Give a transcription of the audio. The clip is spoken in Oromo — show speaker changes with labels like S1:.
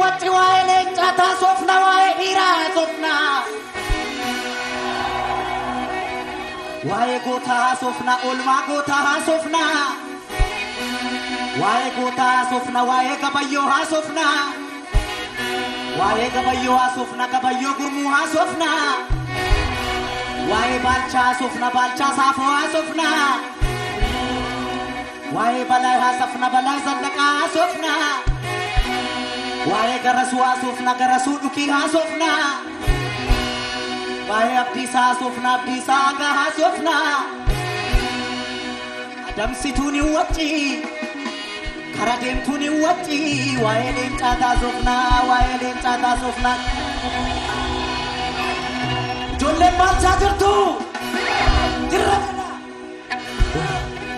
S1: wacci waa'ee leencaa taasofna waa'ee dhiiraa haasofna waa'ee gootaa haasofna oolmaa gootaa haasofna waa'ee gootaa haasofna waa'ee gabayyoo haasofna waa'ee gabayyoo haasofna gabayyoo gurmuu haasofna waa'ee baalchaa haasofna baalchaa saafoo haasofna waa'ee balaa haasofna balaa zallaqaa haasofna waa'ee garasuu haasofna garasuu dhukii haasofna waa'ee abdiisaa haasofna abdiisaa hagaa haasofna adamsituun hin wacci kara deemtuun hin wacci waa'ee leencaa haasofna waa'ee leencaa haasofna ijoolleen baalchaa jirtu jirra